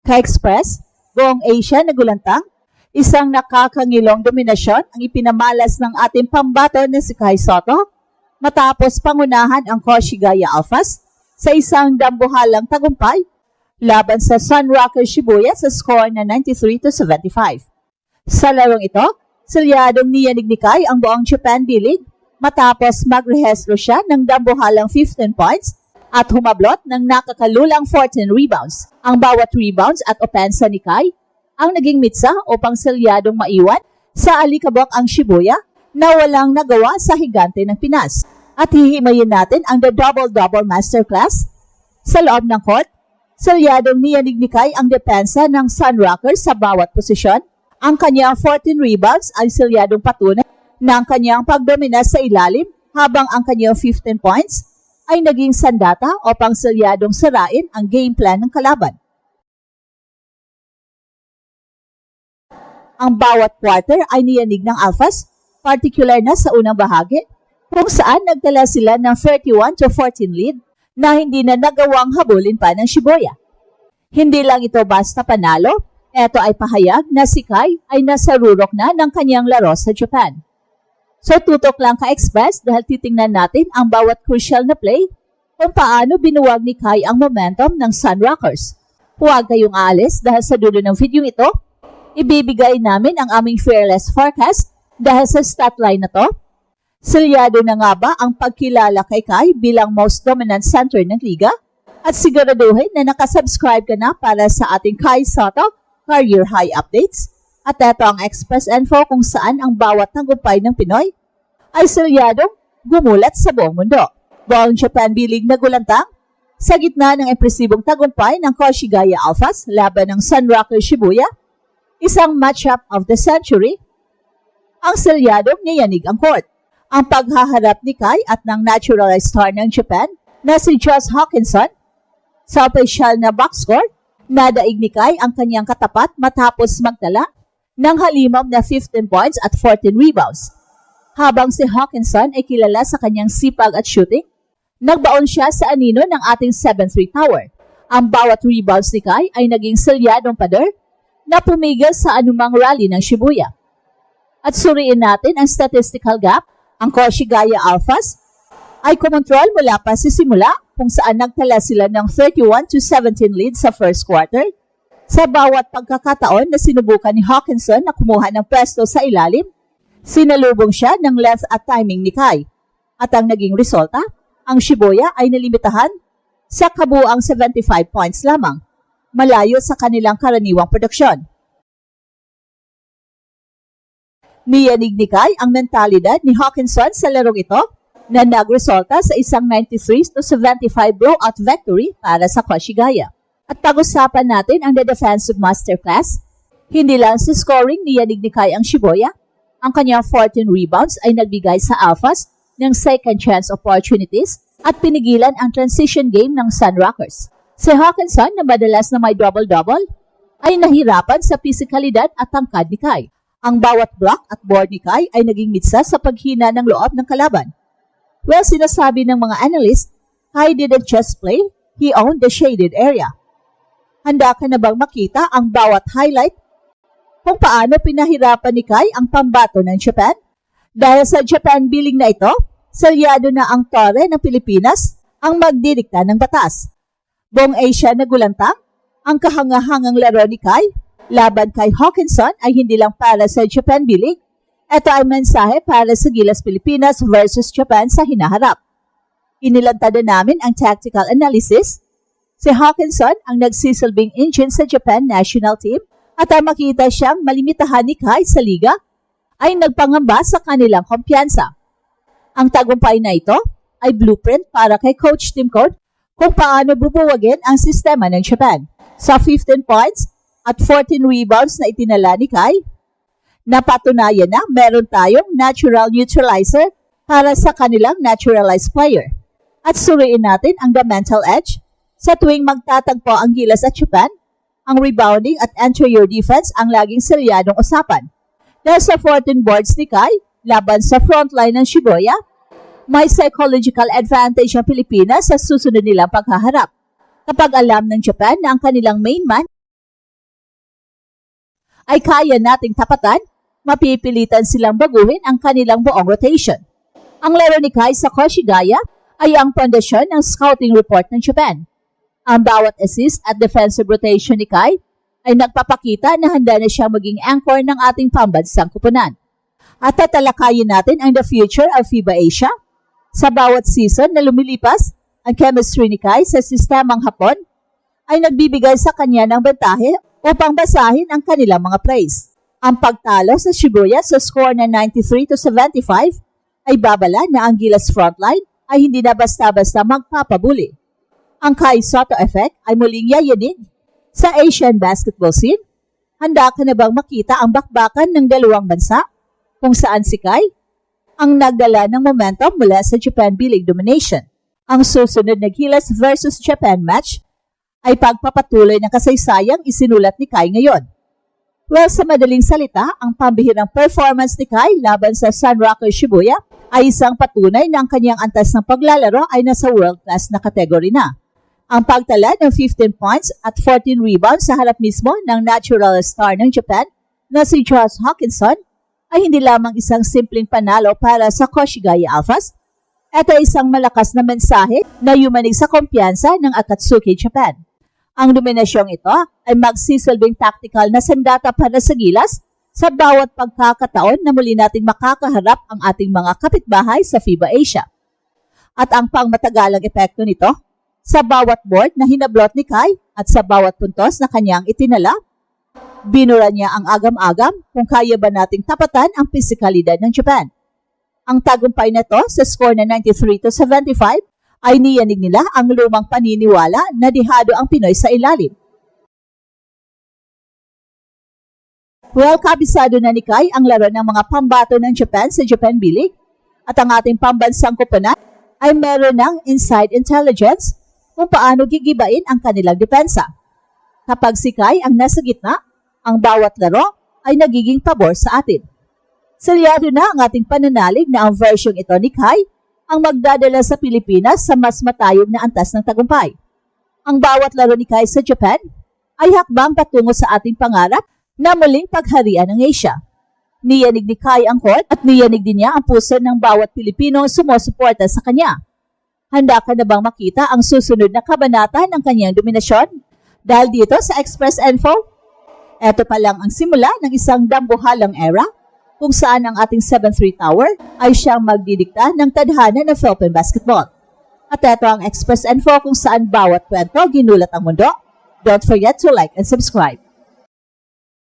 Ka-Express, buong Asia nagulantang, isang nakakangilong dominasyon ang ipinamalas ng ating pambato na si Kai Sotto matapos pangunahan ang Koshigaya Alphas sa isang dambuhalang tagumpay laban sa Sunrocker Shibuya sa score na 93-75. Sa larong ito, selyadong niyanig ni Kai ang buong Japan B-League matapos magrehestro siya ng dambuhalang 15 points at humablot ng nakakalulang 14 rebounds. Ang bawat rebounds at opensa ni Kai ang naging mitsa upang selyadong maiwan sa alikabok ang Shibuya na walang nagawa sa higante ng Pinas. At hihimayin natin ang The Double-Double Masterclass. Sa loob ng court, selyadong niyanig ni Kai ang depensa ng Sunrockers sa bawat posisyon. Ang kanyang 14 rebounds ay selyadong patunay ng kanyang pagdomina sa ilalim habang ang kanyang 15 points ay naging sandata upang selyadong sarain ang game plan ng kalaban. Ang bawat quarter ay niyanig ng Alphas, particular na sa unang bahagi, kung saan nagtala sila ng 31-14 lead na hindi na nagawang habulin pa ng Shibuya. Hindi lang ito basta panalo, ito ay pahayag na si Kai ay nasa rurok na ng kanyang laro sa Japan. So tutok lang ka-Express dahil titingnan natin ang bawat crucial na play kung paano binuwag ni Kai ang momentum ng Sunrockers. Huwag kayong aalis dahil sa dulo ng video ito, ibibigay namin ang aming fearless forecast dahil sa statline na to. Selyado na nga ba ang pagkilala kay Kai bilang most dominant center ng liga? At siguraduhin na nakasubscribe ka na para sa ating Kai Sotto Career High Updates. At ito ang Express Info kung saan ang bawat tagumpay ng Pinoy ay selyadong gumulat sa buong mundo. Buong Japan B-League nagulantang sa gitna ng impresibong tagumpay ng Koshigaya Alphas laban ng Sunrocker Shibuya, isang matchup of the century, ang selyadong niyanig ang court. Ang paghaharap ni Kai at ng naturalized star ng Japan na si Josh Hawkinson sa opisyal na box score, nadaig ni Kai ang kanyang katapat matapos magtala ng halimam na 15 points at 14 rebounds. Habang si Hawkinson ay kilala sa kanyang sipag at shooting, nagbaon siya sa anino ng ating 7-3 tower. Ang bawat rebounds ni Kai ay naging selyadong pader na pumigil sa anumang rally ng Shibuya. At suriin natin ang statistical gap. Ang Koshigaya Alphas ay kumontrol mula pa sa simula kung saan nagtala sila ng 31-17 lead sa first quarter. Sa bawat pagkakataon na sinubukan ni Hawkinson na kumuha ng pwesto sa ilalim, sinalubong siya ng length at timing ni Kai. At ang naging resulta, ang Shibuya ay nalimitahan sa kabuang 75 points lamang, malayo sa kanilang karaniwang produksyon. Niyanig ni Kai ang mentalidad ni Hawkinson sa larong ito na nagresulta sa isang 93-75 blowout victory para sa Koshigaya. At pag-usapan natin ang The Defensive Masterclass. Hindi lang sa scoring niyanig ni Kai ang Shibuya, ang kanyang 14 rebounds ay nagbigay sa Alphas ng second chance opportunities at pinigilan ang transition game ng Sunrockers. Si Hawkinson na madalas na may double-double ay nahirapan sa pisikalidad at tangkad ni Kai. Ang bawat block at board ni Kai ay naging mitsa sa paghina ng loob ng kalaban. Well, sinasabi ng mga analyst, Kai didn't just play, he owned the shaded area. Handa ka na bang makita ang bawat highlight kung paano pinahirapan ni Kai ang pambato ng Japan? Dahil sa Japan B-League na ito, selyado na ang tore ng Pilipinas ang magdidikta ng batas. Buong Asia nagulantang ang kahangahangang laro ni Kai laban kay Hawkinson ay hindi lang para sa Japan B-League. Ito ay mensahe para sa Gilas Pilipinas versus Japan sa hinaharap. Inilantad namin ang tactical analysis. Si Hawkinson ang nagsisilbing engine sa Japan national team at ang makita siyang malimitahan ni Kai sa liga ay nagpangamba sa kanilang kumpiyansa. Ang tagumpay na ito ay blueprint para kay Coach Tim Code kung paano bubuwagin ang sistema ng Japan. Sa 15 points, at 14 rebounds na itinala ni Kai, napatunayan na meron tayong natural neutralizer para sa kanilang naturalized player. At suriin natin ang the mental edge. Sa tuwing magtatagpo ang Gilas at Japan, ang rebounding at interior defense ang laging selyadong usapan. Dahil sa 14 boards ni Kai laban sa frontline ng Shibuya, may psychological advantage ang Pilipinas sa susunod nilang paghaharap. Kapag alam ng Japan na ang kanilang main man ay kaya nating tapatan, mapipilitan silang baguhin ang kanilang buong rotation. Ang laro ni Kai sa Koshigaya ay ang pundasyon ng scouting report ng Japan. Ang bawat assist at defensive rotation ni Kai ay nagpapakita na handa na siyang maging anchor ng ating pambansang kupunan. At tatalakayin natin ang the future of FIBA Asia. Sa bawat season na lumilipas, ang chemistry ni Kai sa sistemang Hapon ay nagbibigay sa kanya ng bentahe upang basahin ang kanilang mga plays. Ang pagtalo sa Shibuya sa score na 93-75 ay babala na ang Gilas frontline ay hindi na basta-basta magpapabuli. Ang Kai Sotto effect ay muling yayanig sa Asian basketball scene. Handa ka na bang makita ang bakbakan ng dalawang bansa kung saan si Kai ang nagdala ng momentum mula sa Japan B-League domination? Ang susunod na Gilas versus Japan match ay pagpapatuloy ng kasaysayang isinulat ni Kai ngayon. Well, sa madaling salita, ang pambihirang performance ni Kai laban sa San Roque Shibuya ay isang patunay na ang kanyang antas ng paglalaro ay nasa world-class na kategory na. Ang pagtala ng 15 points at 14 rebounds sa harap mismo ng natural star ng Japan na si Josh Hawkinson ay hindi lamang isang simpleng panalo para sa Koshigaya Alphas. Ito ay isang malakas na mensahe na yumanig sa kumpiyansa ng Akatsuki Japan. Ang dominasyong ito ay magsisilbing tactical na sandata para sa Gilas sa bawat pagkakataon na muli nating makakaharap ang ating mga kapitbahay sa FIBA Asia. At ang pangmatagalang epekto nito, sa bawat board na hinablot ni Kai at sa bawat puntos na kanyang itinala, binura niya ang agam-agam kung kaya ba nating tapatan ang pisikalidad ng Japan. Ang tagumpay na to sa score na 93-75 ay niyanig nila ang lumang paniniwala na dihado ang Pinoy sa ilalim. Well, kabisado na ni Kai ang laro ng mga pambato ng Japan sa Japan B-League at ang ating pambansang kupunan ay meron ng inside intelligence kung paano gigibain ang kanilang depensa. Kapag si Kai ang nasa gitna, ang bawat laro ay nagiging pabor sa atin. Selyado na ang ating pananalig na ang versyong ito ni Kai ang magdadala sa Pilipinas sa mas matayog na antas ng tagumpay. Ang bawat laro ni Kai sa Japan ay hakbang patungo sa ating pangarap na muling pagharian ng Asia. Niyanig ni Kai ang court at niyanig din niya ang puso ng bawat Pilipino sumusuporta sa kanya. Handa ka na bang makita ang susunod na kabanata ng kanyang dominasyon? Dahil dito sa Express Info, ito pa lang ang simula ng isang dambuhalang era kung saan ang ating 7-3 Tower ay siyang magdidikta ng tadhana ng Philippine basketball. At ito ang Express Info kung saan bawat kwento ginulat ang mundo. Don't forget to like and subscribe.